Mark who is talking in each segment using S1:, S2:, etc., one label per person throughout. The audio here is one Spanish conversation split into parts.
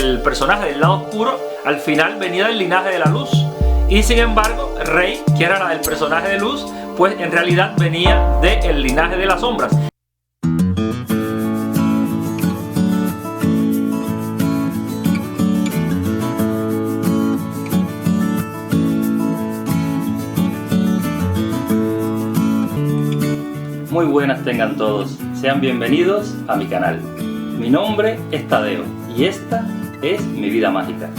S1: el personaje del lado oscuro al final venía del linaje de la luz. Y sin embargo, Rey, que era la del personaje de luz, pues en realidad venía del linaje de las sombras. Muy buenas tengan todos, sean bienvenidos a mi canal. Mi nombre es Tadeo y esta es mi vida mágica.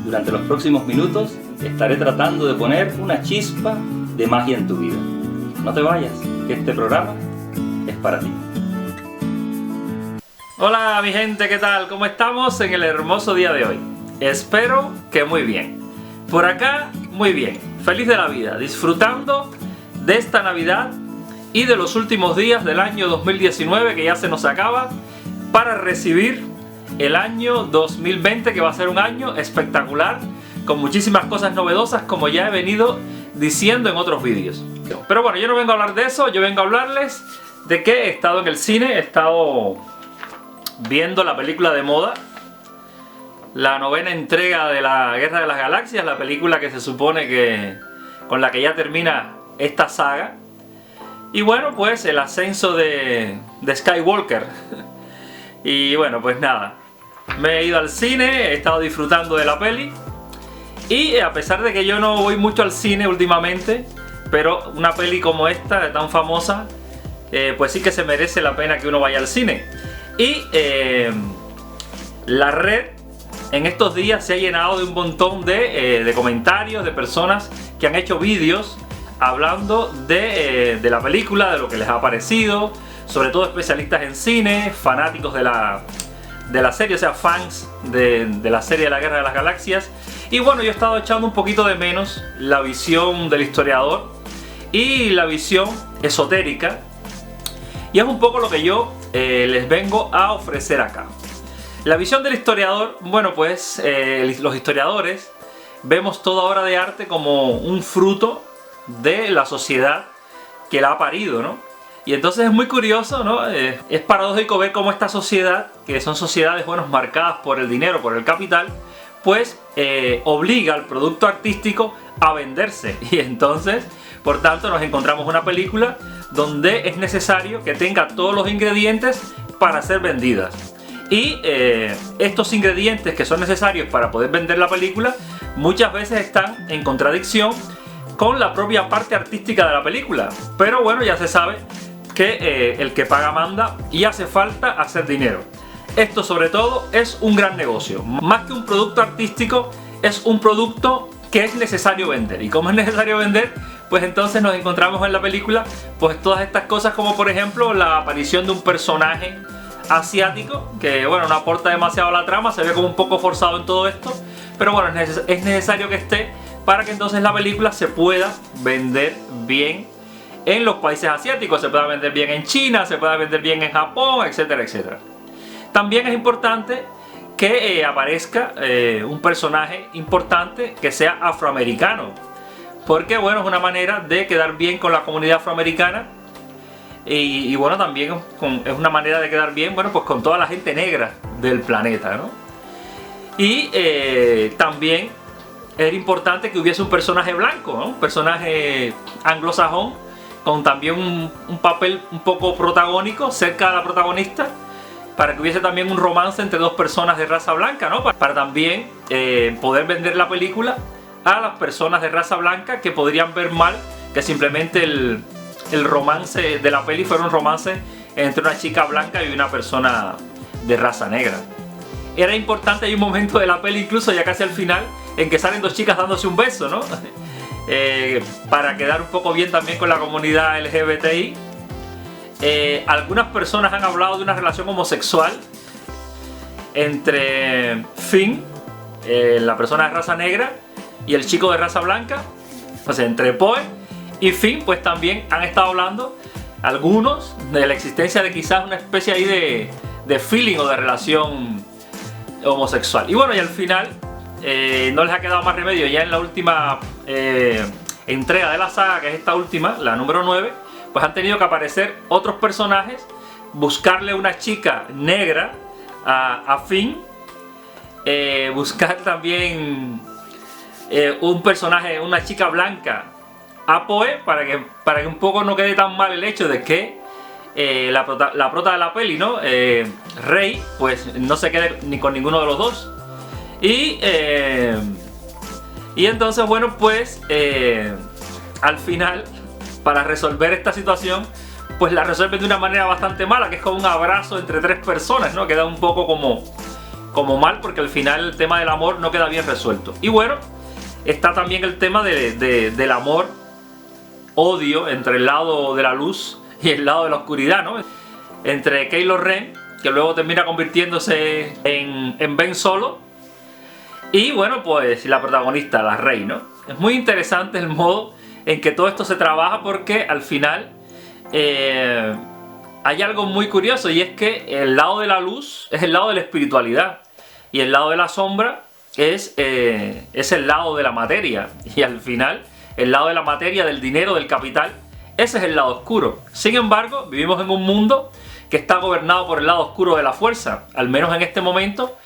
S1: Durante los próximos minutos estaré tratando de poner una chispa de magia en tu vida. No te vayas, que este programa es para ti. Hola mi gente, ¿qué tal? ¿Cómo estamos en el hermoso día de hoy? Espero que muy bien. Por acá, muy bien. Feliz de la vida, disfrutando de esta Navidad y de los últimos días del año 2019 que ya se nos acaba, para recibir el año 2020, que va a ser un año espectacular, con muchísimas cosas novedosas, como ya he venido diciendo en otros vídeos. Pero bueno, yo no vengo a hablar de eso, yo vengo a hablarles de que he estado en el cine, he estado viendo la película de moda, la novena entrega de la Guerra de las Galaxias, la película que se supone que con la que ya termina esta saga. Y bueno, pues el ascenso de Skywalker. Y bueno, pues nada, me he ido al cine, he estado disfrutando de la peli. Y a pesar de que yo no voy mucho al cine últimamente, pero una peli como esta, tan famosa, pues sí que se merece la pena que uno vaya al cine. Y la red en estos días se ha llenado de un montón de comentarios de personas que han hecho vídeos hablando de la película, de lo que les ha parecido, sobre todo especialistas en cine, fanáticos de la serie, o sea, fans de la serie de la Guerra de las Galaxias. Y bueno, yo he estado echando un poquito de menos la visión del historiador y la visión esotérica, y es un poco lo que yo les vengo a ofrecer acá. La visión del historiador, bueno, pues los historiadores vemos toda obra de arte como un fruto de la sociedad que la ha parido, ¿no? Y entonces es muy curioso, ¿no? Es paradójico ver cómo esta sociedad, que son sociedades, bueno, marcadas por el dinero, por el capital, pues obliga al producto artístico a venderse. Y entonces, por tanto, nos encontramos una película donde es necesario que tenga todos los ingredientes para ser vendidas. Y estos ingredientes que son necesarios para poder vender la película muchas veces están en contradicción con la propia parte artística de la película. Pero bueno, ya se sabe que el que paga manda y hace falta hacer dinero. Esto sobre todo es un gran negocio. Más que un producto artístico, es un producto que es necesario vender. Y como es necesario vender, pues entonces nos encontramos en la película pues todas estas cosas, como por ejemplo la aparición de un personaje asiático que bueno, no aporta demasiado a la trama, se ve como un poco forzado en todo esto, pero bueno, es necesario que esté para que entonces la película se pueda vender bien en los países asiáticos, se pueda vender bien en China, se pueda vender bien en Japón, etcétera, etcétera. También es importante que aparezca un personaje importante que sea afroamericano, porque bueno, es una manera de quedar bien con la comunidad afroamericana y bueno, también es una manera de quedar bien, bueno, pues con toda la gente negra del planeta, ¿no? Y también era importante que hubiese un personaje blanco, ¿no? Un personaje anglosajón con también un papel un poco protagónico cerca de la protagonista, para que hubiese también un romance entre dos personas de raza blanca, ¿no? Para también poder vender la película a las personas de raza blanca, que podrían ver mal que simplemente el romance de la peli fuera un romance entre una chica blanca y una persona de raza negra. Era importante, hay un momento de la peli, incluso ya casi al final, en que salen dos chicas dándose un beso, ¿no? Para quedar un poco bien también con la comunidad LGBTI. Algunas personas han hablado de una relación homosexual entre Finn, la persona de raza negra, y el chico de raza blanca, o sea, entre Poe y Finn. Pues también han estado hablando algunos de la existencia de quizás una especie ahí de feeling o de relación homosexual. Y bueno, y al final no les ha quedado más remedio, ya en la última entrega de la saga, que es esta última, la número 9, pues han tenido que aparecer otros personajes, buscarle una chica negra a Finn, buscar también un personaje, una chica blanca, Apoe, para que un poco no quede tan mal el hecho de que la prota de la peli, ¿no? Rey, pues no se quede ni con ninguno de los dos. Y entonces, bueno, pues al final, para resolver esta situación, pues la resuelven de una manera bastante mala, que es con un abrazo entre tres personas, ¿no? Queda un poco como mal, porque al final el tema del amor no queda bien resuelto. Y bueno, está también el tema del amor-odio entre el lado de la luz y el lado de la oscuridad, ¿no? Entre Kylo Ren, que luego termina convirtiéndose en Ben Solo, y bueno, pues la protagonista, la Rey, ¿no? Es muy interesante el modo en que todo esto se trabaja, porque al final hay algo muy curioso, y es que el lado de la luz es el lado de la espiritualidad y el lado de la sombra es el lado de la materia, y al final el lado de la materia, del dinero, del capital, ese es el lado oscuro. Sin embargo, vivimos en un mundo que está gobernado por el lado oscuro de la fuerza, al menos en este momento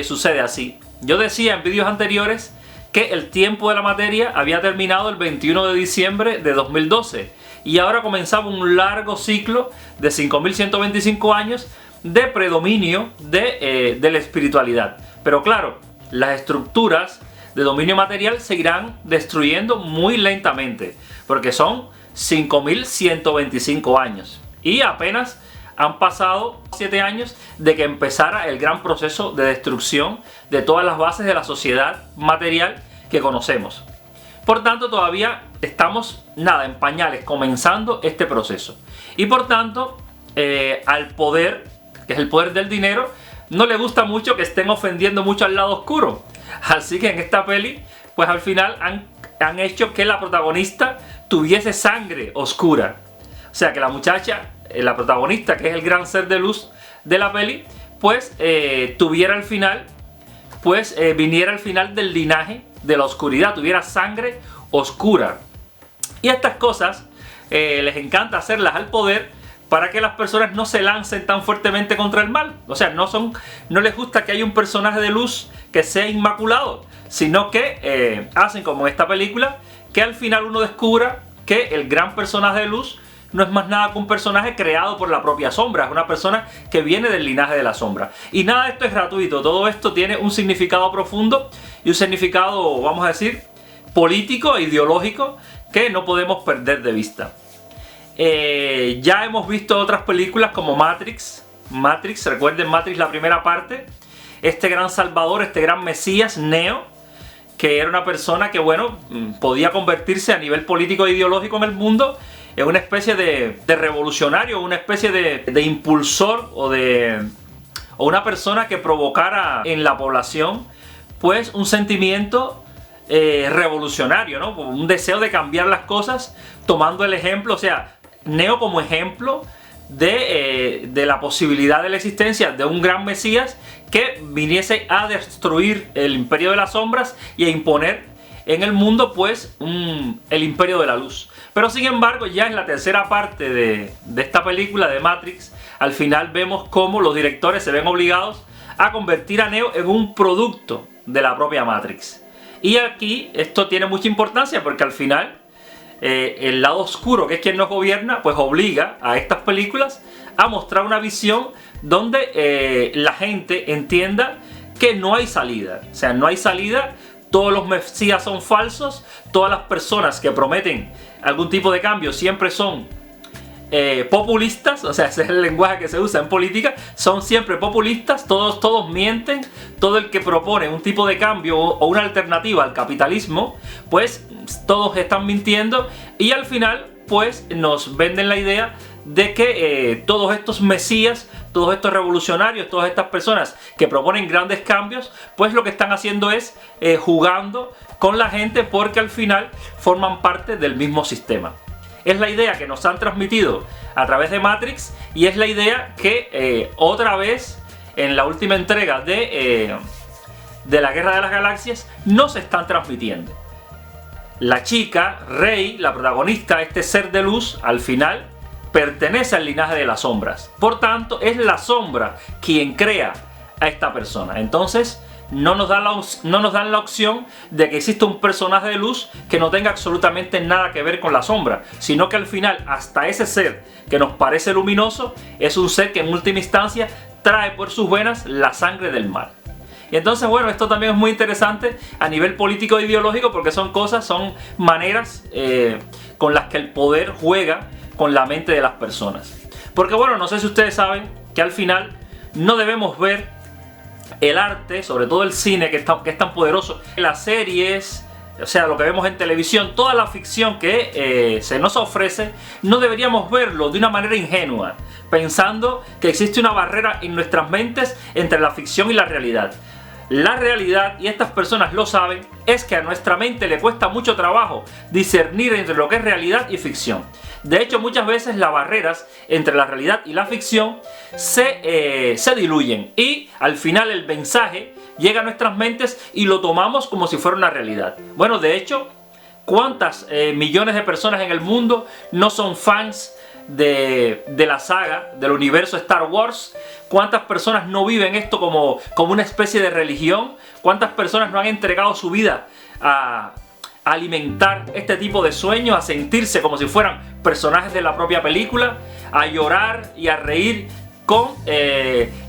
S1: sucede así. Yo decía en vídeos anteriores que el tiempo de la materia había terminado el 21 de diciembre de 2012 y ahora comenzaba un largo ciclo de 5125 años de predominio de la espiritualidad. Pero claro, las estructuras de dominio material se irán destruyendo muy lentamente, porque son 5125 años y apenas han pasado 7 años de que empezara el gran proceso de destrucción de todas las bases de la sociedad material que conocemos. Por tanto, todavía estamos en pañales, comenzando este proceso. Y por tanto, al poder, que es el poder del dinero, no le gusta mucho que estén ofendiendo mucho al lado oscuro. Así que en esta peli, pues al final han hecho que la protagonista tuviese sangre oscura. O sea, que la muchacha, la protagonista, que es el gran ser de luz de la peli, pues tuviera al final, pues viniera al final del linaje de la oscuridad, tuviera sangre oscura. Y estas cosas les encanta hacerlas al poder para que las personas no se lancen tan fuertemente contra el mal. O sea, no les gusta que haya un personaje de luz que sea inmaculado, sino que hacen como en esta película, que al final uno descubra que el gran personaje de luz no es más nada que un personaje creado por la propia sombra, es una persona que viene del linaje de la sombra. Y nada de esto es gratuito, todo esto tiene un significado profundo y un significado, vamos a decir, político e ideológico que no podemos perder de vista. Ya hemos visto otras películas como Matrix, recuerden Matrix, la primera parte, este gran salvador, este gran mesías, Neo, que era una persona que, bueno, podía convertirse a nivel político e ideológico en el mundo en una especie de revolucionario, una especie de impulsor o una persona que provocara en la población pues un sentimiento revolucionario, ¿no? Un deseo de cambiar las cosas, tomando el ejemplo, o sea, Neo como ejemplo de la posibilidad de la existencia de un gran mesías que viniese a destruir el imperio de las sombras y a imponer en el mundo pues el imperio de la luz. Pero sin embargo, ya en la tercera parte de esta película de Matrix, al final vemos cómo los directores se ven obligados a convertir a Neo en un producto de la propia Matrix. Y aquí esto tiene mucha importancia, porque al final el lado oscuro, que es quien nos gobierna, pues obliga a estas películas a mostrar una visión donde la gente entienda que no hay salida. O sea, no hay salida, todos los mesías son falsos, todas las personas que prometen algún tipo de cambio siempre son populistas, o sea, ese es el lenguaje que se usa en política, son siempre populistas, todos mienten, todo el que propone un tipo de cambio o una alternativa al capitalismo, pues todos están mintiendo, y al final pues nos venden la idea de que todos estos mesías, todos estos revolucionarios, todas estas personas que proponen grandes cambios, pues lo que están haciendo es jugando con la gente, porque al final forman parte del mismo sistema. Es la idea que nos han transmitido a través de Matrix, y es la idea que otra vez en la última entrega de la Guerra de las Galaxias nos están transmitiendo. La chica, Rey, la protagonista, este ser de luz, al final pertenece al linaje de las sombras. Por tanto, es la sombra quien crea a esta persona. Entonces, no nos dan la opción de que exista un personaje de luz que no tenga absolutamente nada que ver con la sombra, sino que al final hasta ese ser que nos parece luminoso es un ser que en última instancia trae por sus venas la sangre del mal. Y entonces, bueno, esto también es muy interesante a nivel político e ideológico, porque son maneras con las que el poder juega con la mente de las personas. Porque bueno, no sé si ustedes saben que al final no debemos ver el arte, sobre todo el cine que es tan poderoso, las series, o sea, lo que vemos en televisión, toda la ficción que se nos ofrece, no deberíamos verlo de una manera ingenua, pensando que existe una barrera en nuestras mentes entre la ficción y la realidad. La realidad, y estas personas lo saben, es que a nuestra mente le cuesta mucho trabajo discernir entre lo que es realidad y ficción. De hecho, muchas veces las barreras entre la realidad y la ficción se diluyen y al final el mensaje llega a nuestras mentes y lo tomamos como si fuera una realidad. Bueno, de hecho, ¿cuántas millones de personas en el mundo no son fans de la saga, del universo Star Wars? ¿Cuántas personas no viven esto como una especie de religión? ¿Cuántas personas no han entregado su vida a alimentar este tipo de sueños, a sentirse como si fueran personajes de la propia película, a llorar y a reír con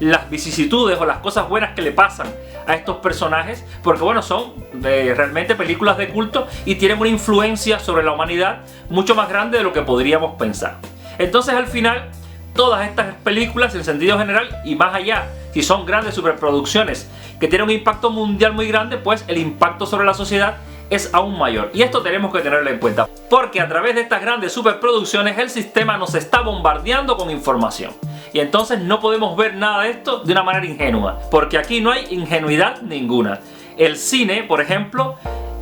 S1: las vicisitudes o las cosas buenas que le pasan a estos personajes? Porque bueno, son realmente películas de culto y tienen una influencia sobre la humanidad mucho más grande de lo que podríamos pensar. Entonces, al final, todas estas películas en sentido general y más allá, si son grandes superproducciones que tienen un impacto mundial muy grande, pues el impacto sobre la sociedad es aún mayor. Y esto tenemos que tenerlo en cuenta, porque a través de estas grandes superproducciones el sistema nos está bombardeando con información. Y entonces no podemos ver nada de esto de una manera ingenua, porque aquí no hay ingenuidad ninguna. El cine, por ejemplo,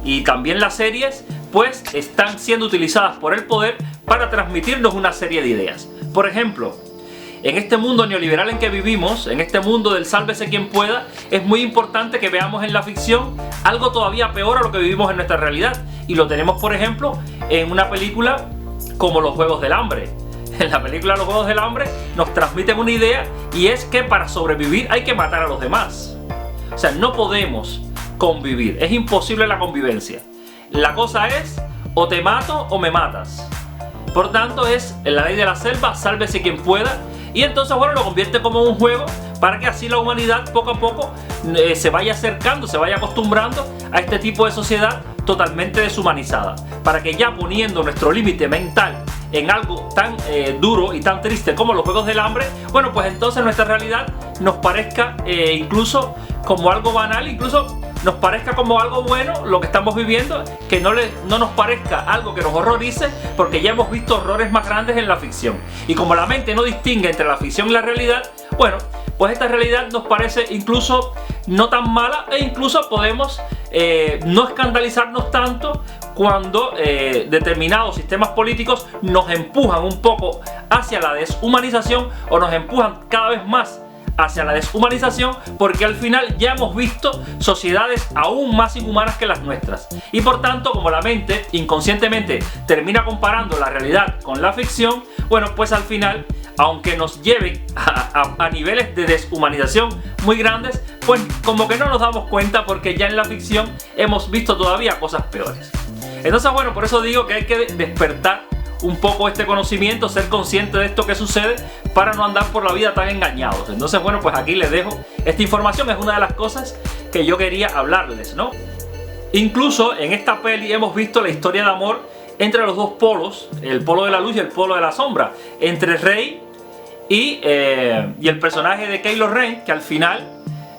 S1: y también las series, pues están siendo utilizadas por el poder para transmitirnos una serie de ideas. Por ejemplo, en este mundo neoliberal en que vivimos, en este mundo del sálvese quien pueda, es muy importante que veamos en la ficción algo todavía peor a lo que vivimos en nuestra realidad. Y lo tenemos, por ejemplo, en una película como Los Juegos del Hambre. En la película Los Juegos del Hambre nos transmiten una idea, y es que para sobrevivir hay que matar a los demás. O sea, no podemos convivir, es imposible la convivencia. La cosa es, o te mato o me matas. Por tanto, es la ley de la selva, sálvese quien pueda. Y entonces, bueno, lo convierte como un juego para que así la humanidad poco a poco se vaya acercando, se vaya acostumbrando a este tipo de sociedad totalmente deshumanizada. Para que ya poniendo nuestro límite mental en algo tan duro y tan triste como Los Juegos del Hambre, bueno, pues entonces nuestra realidad nos parezca incluso como algo banal, incluso nos parezca como algo bueno lo que estamos viviendo, que no nos parezca algo que nos horrorice, porque ya hemos visto horrores más grandes en la ficción. Y como la mente no distingue entre la ficción y la realidad, bueno, pues esta realidad nos parece incluso no tan mala, e incluso podemos no escandalizarnos tanto cuando determinados sistemas políticos nos empujan un poco hacia la deshumanización, o nos empujan cada vez más hacia la deshumanización, porque al final ya hemos visto sociedades aún más inhumanas que las nuestras. Y por tanto, como la mente inconscientemente termina comparando la realidad con la ficción, bueno, pues al final, aunque nos lleven a niveles de deshumanización muy grandes, pues como que no nos damos cuenta, porque ya en la ficción hemos visto todavía cosas peores. Entonces, bueno, por eso digo que hay que despertar un poco este conocimiento, ser consciente de esto que sucede, para no andar por la vida tan engañados. Entonces, bueno, pues aquí les dejo esta información. Es una de las cosas que yo quería hablarles, ¿no? Incluso en esta peli hemos visto la historia de amor entre los dos polos, el polo de la luz y el polo de la sombra, entre Rey y el personaje de Kylo Ren, que al final,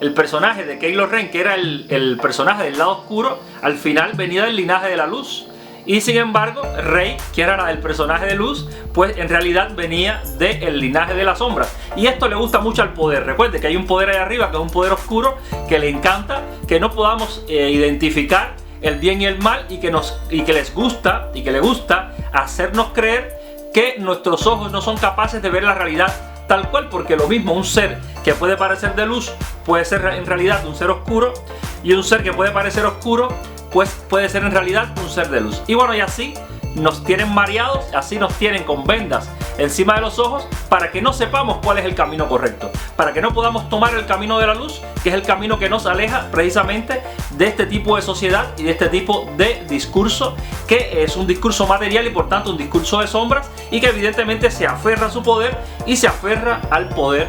S1: el personaje de Kylo Ren, que era el personaje del lado oscuro, al final venía del linaje de la luz. Y sin embargo, Rey, que era el personaje de luz, pues en realidad venía del linaje de las sombras. Y esto le gusta mucho al poder. Recuerde que hay un poder ahí arriba, que es un poder oscuro, que le encanta que no podamos identificar el bien y el mal, y que les gusta, y que le gusta hacernos creer que nuestros ojos no son capaces de ver la realidad tal cual, porque lo mismo un ser que puede parecer de luz puede ser en realidad un ser oscuro, y un ser que puede parecer oscuro pues puede ser en realidad un ser de luz. Y bueno, y así nos tienen mareados, así nos tienen con vendas encima de los ojos para que no sepamos cuál es el camino correcto, para que no podamos tomar el camino de la luz, que es el camino que nos aleja precisamente de este tipo de sociedad y de este tipo de discurso, que es un discurso material y por tanto un discurso de sombras, y que evidentemente se aferra a su poder y se aferra al poder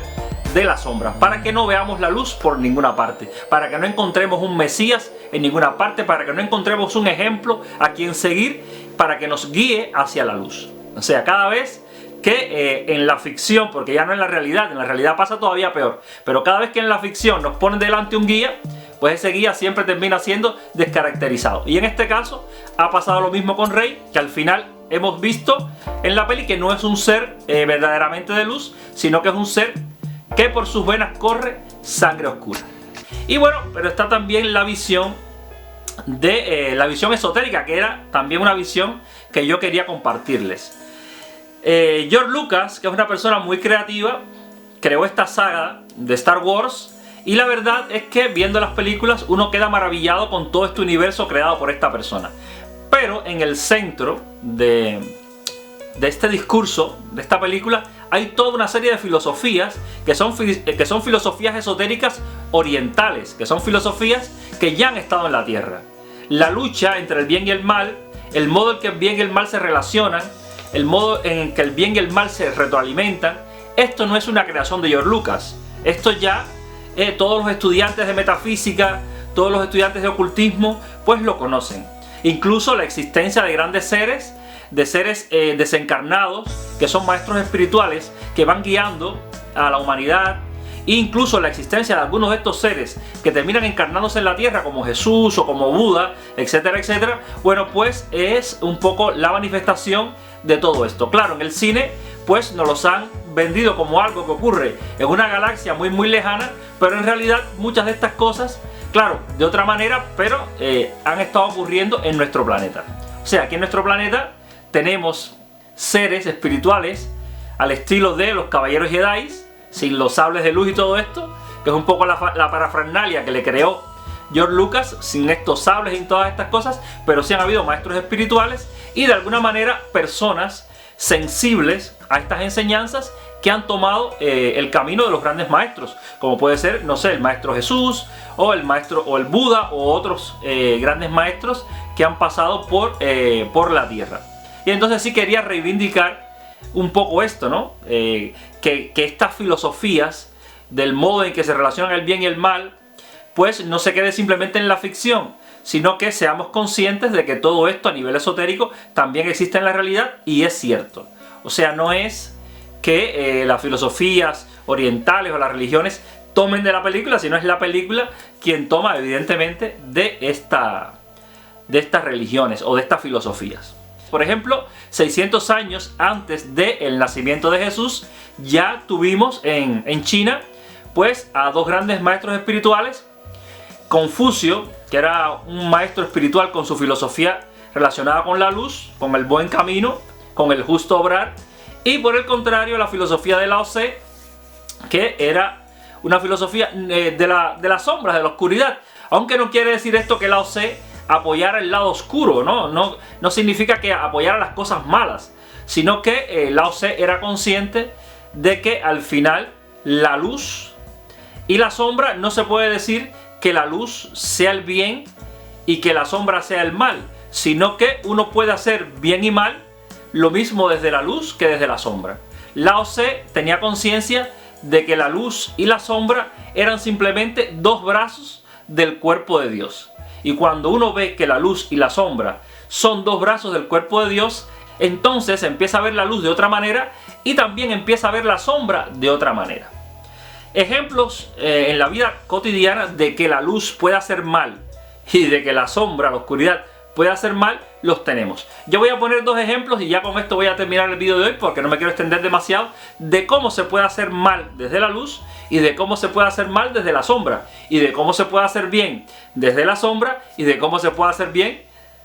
S1: de las sombras, para que no veamos la luz por ninguna parte, para que no encontremos un Mesías en ninguna parte, para que no encontremos un ejemplo a quien seguir, para que nos guíe hacia la luz. O sea, cada vez que en la ficción, porque ya no en la realidad pasa todavía peor, pero cada vez que en la ficción nos ponen delante un guía, pues ese guía siempre termina siendo descaracterizado. Y en este caso ha pasado lo mismo con Rey, que al final hemos visto en la peli que no es un ser verdaderamente de luz, sino que es un ser que por sus venas corre sangre oscura. Y bueno, pero está también la visión de la visión esotérica, que era también una visión que yo quería compartirles. George Lucas, que es una persona muy creativa, creó esta saga de Star Wars, y la verdad es que viendo las películas uno queda maravillado con todo este universo creado por esta persona. Pero en el centro de este discurso, de esta película, hay toda una serie de filosofías que son filosofías esotéricas orientales, que son filosofías que ya han estado en la Tierra. La lucha entre el bien y el mal, el modo en que el bien y el mal se relacionan, el modo en que el bien y el mal se retroalimentan, esto no es una creación de George Lucas. Esto ya todos los estudiantes de metafísica, todos los estudiantes de ocultismo, pues lo conocen. Incluso la existencia de grandes seres, desencarnados, que son maestros espirituales que van guiando a la humanidad, e incluso la existencia de algunos de estos seres que terminan encarnándose en la tierra, como Jesús o como Buda, etcétera, etcétera. Bueno, pues es un poco la manifestación de todo esto. Claro, en el cine pues nos los han vendido como algo que ocurre en una galaxia muy muy lejana, pero en realidad muchas de estas cosas, claro, de otra manera, pero han estado ocurriendo en nuestro planeta. O sea, aquí en nuestro planeta tenemos seres espirituales al estilo de los caballeros Jedi, sin los sables de luz y todo esto, que es un poco la parafernalia que le creó George Lucas, sin estos sables y todas estas cosas, pero sí han habido maestros espirituales y de alguna manera personas sensibles a estas enseñanzas que han tomado el camino de los grandes maestros, como puede ser, no sé, el maestro Jesús o el maestro o el Buda o otros grandes maestros que han pasado por la tierra. Y entonces sí quería reivindicar un poco esto, ¿no? Que estas filosofías del modo en que se relacionan el bien y el mal, pues no se quede simplemente en la ficción, sino que seamos conscientes de que todo esto a nivel esotérico también existe en la realidad y es cierto. O sea, no es que las filosofías orientales o las religiones tomen de la película, sino es la película quien toma evidentemente de estas religiones o de estas filosofías. Por ejemplo, 600 años antes del nacimiento de Jesús, ya tuvimos en China pues a dos grandes maestros espirituales. Confucio, que era un maestro espiritual con su filosofía relacionada con la luz, con el buen camino, con el justo obrar, y por el contrario la filosofía de Lao Tse, que era una filosofía de las sombras, de la oscuridad. Aunque no quiere decir esto que Lao Tse apoyara el lado oscuro, no significa que apoyara las cosas malas, sino que Lao Tse era consciente de que al final la luz y la sombra, no se puede decir que la luz sea el bien y que la sombra sea el mal, sino que uno puede hacer bien y mal lo mismo desde la luz que desde la sombra. Lao Tse tenía conciencia de que la luz y la sombra eran simplemente dos brazos del cuerpo de Dios. Y cuando uno ve que la luz y la sombra son dos brazos del cuerpo de Dios, entonces empieza a ver la luz de otra manera y también empieza a ver la sombra de otra manera. Ejemplos en la vida cotidiana de que la luz puede hacer mal y de que la sombra, la oscuridad, puede hacer mal, los tenemos. Yo voy a poner dos ejemplos y ya con esto voy a terminar el vídeo de hoy porque no me quiero extender demasiado, de cómo se puede hacer mal desde la luz y de cómo se puede hacer mal desde la sombra, y de cómo se puede hacer bien desde la sombra y de cómo se puede hacer bien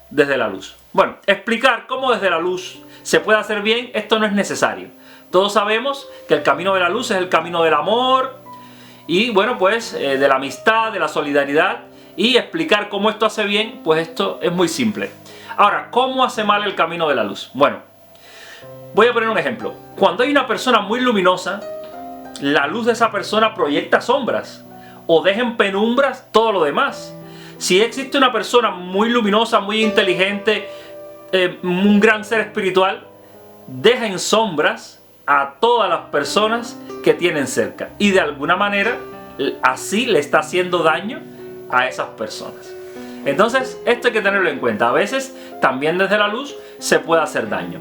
S1: desde la luz. Bueno, explicar cómo desde la luz se puede hacer bien, esto no es necesario. Todos sabemos que el camino de la luz es el camino del amor y bueno, pues de la amistad, de la solidaridad, y explicar cómo esto hace bien, pues esto es muy simple. Ahora, ¿cómo hace mal el camino de la luz? Bueno, Voy a poner un ejemplo. Cuando hay una persona muy luminosa, la luz de esa persona proyecta sombras o deja en penumbras todo lo demás. Si existe una persona muy luminosa, muy inteligente, un gran ser espiritual, deja en sombras a todas las personas que tienen cerca. Y de alguna manera, así le está haciendo daño a esas personas. Entonces, esto hay que tenerlo en cuenta. A veces, también desde la luz, se puede hacer daño.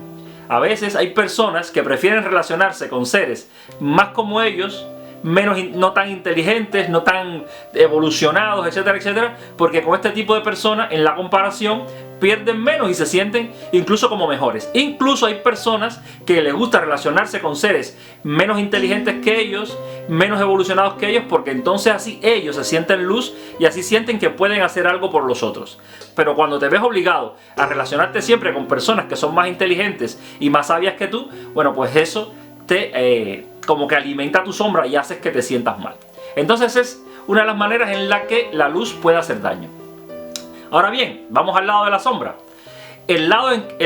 S1: A veces hay personas que prefieren relacionarse con seres más como ellos, no tan inteligentes, no tan evolucionados, etcétera, etcétera, porque con este tipo de personas, en la comparación, pierden menos y se sienten incluso como mejores. Incluso hay personas que les gusta relacionarse con seres menos inteligentes que ellos, menos evolucionados que ellos, porque entonces así ellos se sienten luz y así sienten que pueden hacer algo por los otros. Pero cuando te ves obligado a relacionarte siempre con personas que son más inteligentes y más sabias que tú, bueno, pues eso te como que alimenta tu sombra y haces que te sientas mal. Entonces es una de las maneras en la que la luz puede hacer daño. Ahora bien, vamos al lado de la sombra. El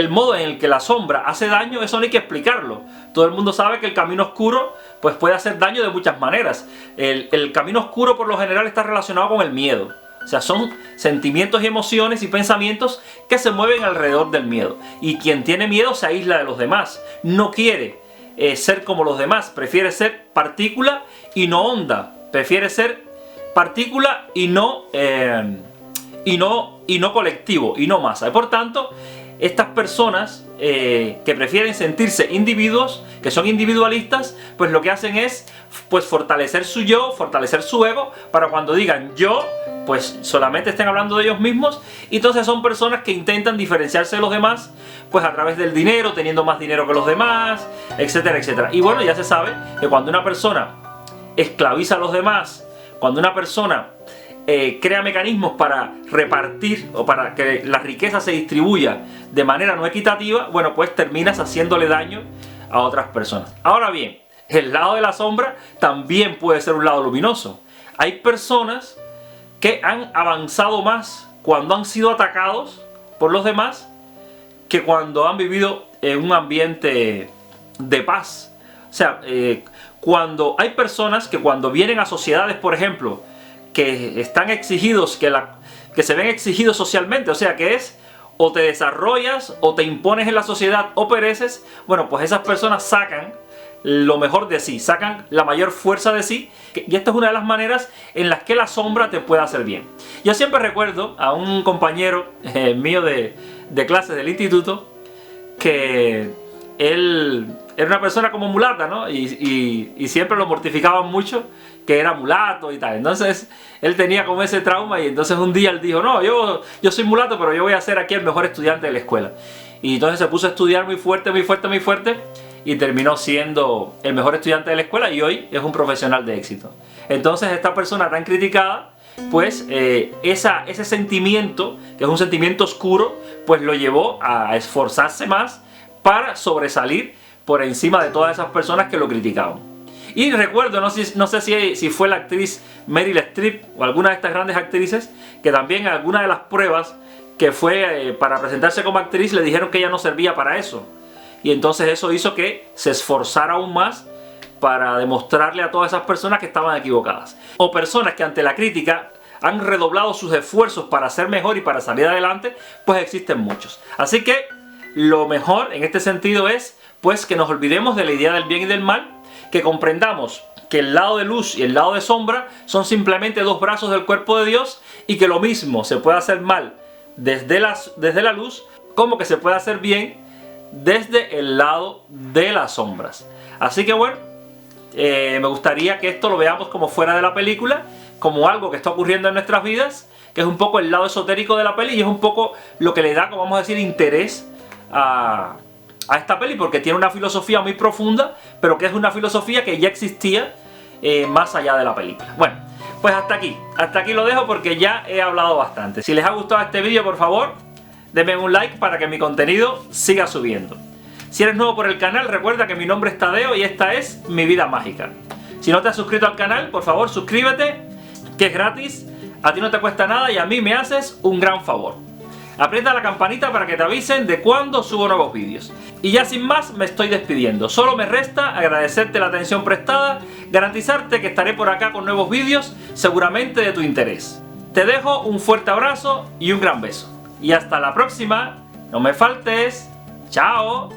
S1: modo en el que la sombra hace daño, eso no hay que explicarlo. Todo el mundo sabe que el camino oscuro pues puede hacer daño de muchas maneras. El camino oscuro por lo general está relacionado con el miedo. O sea, son sentimientos y emociones y pensamientos que se mueven alrededor del miedo. Y quien tiene miedo se aísla de los demás. No quiere ser como los demás. Prefiere ser partícula y no onda. Prefiere ser partícula y no colectivo, y no masa. Y por tanto, estas personas que prefieren sentirse individuos, que son individualistas, pues lo que hacen es pues fortalecer su yo, fortalecer su ego, para cuando digan yo, pues solamente estén hablando de ellos mismos. Y entonces son personas que intentan diferenciarse de los demás, pues a través del dinero, teniendo más dinero que los demás, etcétera, etcétera. Y bueno, ya se sabe que cuando una persona esclaviza a los demás, cuando una persona crea mecanismos para repartir o para que la riqueza se distribuya de manera no equitativa, bueno, pues terminas haciéndole daño a otras personas. Ahora bien, el lado de la sombra también puede ser un lado luminoso. Hay personas que han avanzado más cuando han sido atacados por los demás que cuando han vivido en un ambiente de paz. O sea, cuando hay personas que cuando vienen a sociedades, por ejemplo, que están exigidos, que se ven exigidos socialmente, o sea que es o te desarrollas o te impones en la sociedad o pereces, bueno, pues esas personas sacan lo mejor de sí, sacan la mayor fuerza de sí, y esta es una de las maneras en las que la sombra te puede hacer bien. Yo siempre recuerdo a un compañero mío de clases del instituto, que él era una persona como mulata, ¿no? Y siempre lo mortificaban mucho que era mulato y tal. Entonces él tenía como ese trauma, y entonces un día él dijo, no, yo soy mulato, pero yo voy a ser aquí el mejor estudiante de la escuela. Y entonces se puso a estudiar muy fuerte, muy fuerte, muy fuerte, y terminó siendo el mejor estudiante de la escuela, y hoy es un profesional de éxito. Entonces esta persona tan criticada, pues ese sentimiento, que es un sentimiento oscuro, pues lo llevó a esforzarse más para sobresalir por encima de todas esas personas que lo criticaban. Y recuerdo, no sé si fue la actriz Meryl Streep o alguna de estas grandes actrices, que también en alguna de las pruebas que fue para presentarse como actriz le dijeron que ella no servía para eso. Y entonces eso hizo que se esforzara aún más para demostrarle a todas esas personas que estaban equivocadas. O personas que ante la crítica han redoblado sus esfuerzos para ser mejor y para salir adelante, pues existen muchos. Así que lo mejor en este sentido es pues que nos olvidemos de la idea del bien y del mal, que comprendamos que el lado de luz y el lado de sombra son simplemente dos brazos del cuerpo de Dios, y que lo mismo se puede hacer mal desde la luz como que se puede hacer bien desde el lado de las sombras. Así que bueno, me gustaría que esto lo veamos como fuera de la película, como algo que está ocurriendo en nuestras vidas, que es un poco el lado esotérico de la peli, y es un poco lo que le da, como vamos a decir, interés a esta peli, porque tiene una filosofía muy profunda, pero que es una filosofía que ya existía más allá de la película. Bueno, pues hasta aquí lo dejo, porque ya he hablado bastante. Si les ha gustado este vídeo, por favor, denme un like para que mi contenido siga subiendo. Si eres nuevo por el canal, recuerda que mi nombre es Tadeo y esta es Mi Vida Mágica. Si no te has suscrito al canal, por favor suscríbete, que es gratis, a ti no te cuesta nada y a mí me haces un gran favor. Aprieta la campanita para que te avisen de cuando subo nuevos vídeos. Y ya sin más me estoy despidiendo. Solo me resta agradecerte la atención prestada, garantizarte que estaré por acá con nuevos vídeos seguramente de tu interés. Te dejo un fuerte abrazo y un gran beso. Y hasta la próxima. No me faltes. ¡Chao!